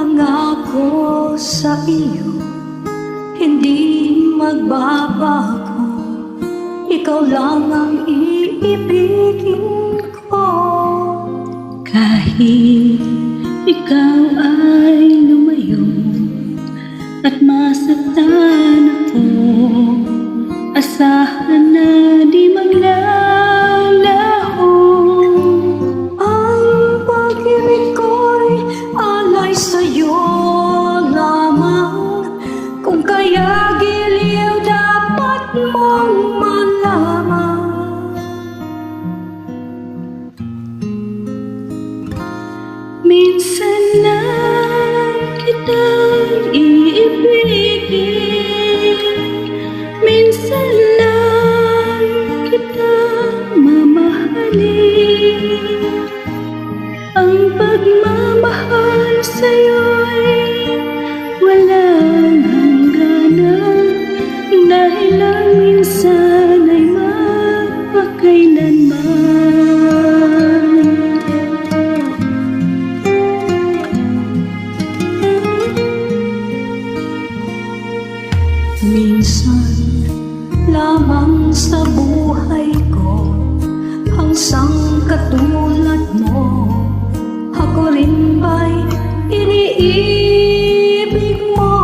pangako sa iyo, hindi magbabago. Ikaw lang ang iibigin ko. Kahit ikaw ay lumayo at masaktan ako, asahan na di maglalaho. Ang pag-ibig ko'y alay sa'yo lamang. Kung kaya giliw dapat mong malaman. Minsan lang kitang iibigin, minsan lang kitang mamahalin. Ang pagmamahal sa'yo'y walang hangganan, dahil lang minsan ay magpakailanman. Minsan lamang sa buhay ko ang sangkatulad mo. Ako rin ba'y iniibig mo?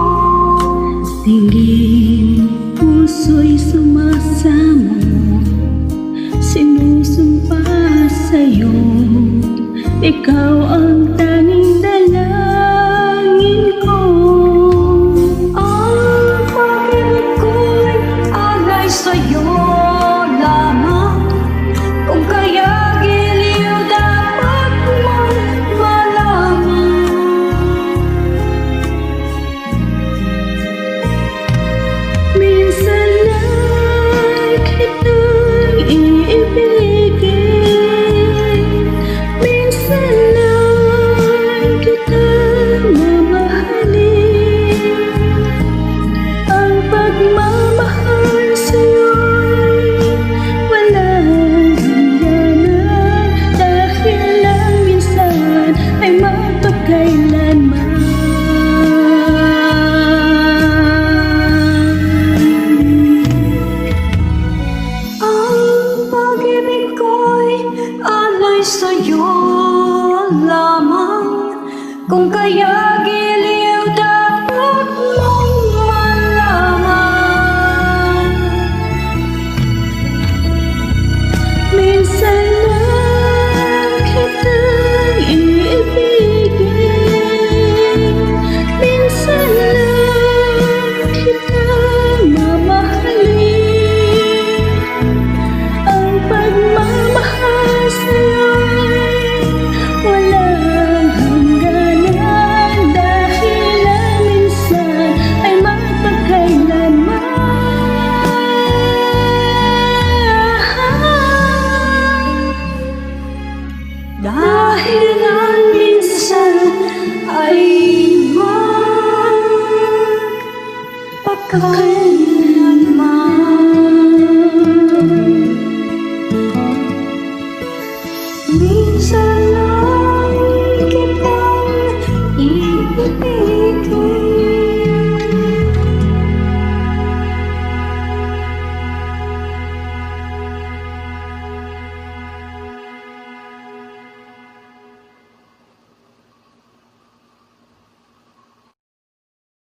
Tingin, puso'y sumasamo, sinusumpa sa'yo. Ikaw ang tanging dalangin ko. Ang pag-ibig ko'y alay sa'yo lamang. Kung kaya giliw dapat mong malaman. Minsan lang kitang iibigin, minsan lang kitang mamahalin. Ang pagmamahal sa'yo'y walang hangganan, dahil lang minsan ay magpakailanman. Ang pag-ibig ko'y alay sa'yo lamang. Kung kaya giliw dapat mong malaman. Minsan lang kitang iibigin, minsan lang kitang mamahalin. Ang pagmamahal sa'yo'y walang hangganan, dahil lang minsan ay magpakailanman. Dahil lang minsan ay magpakailanman.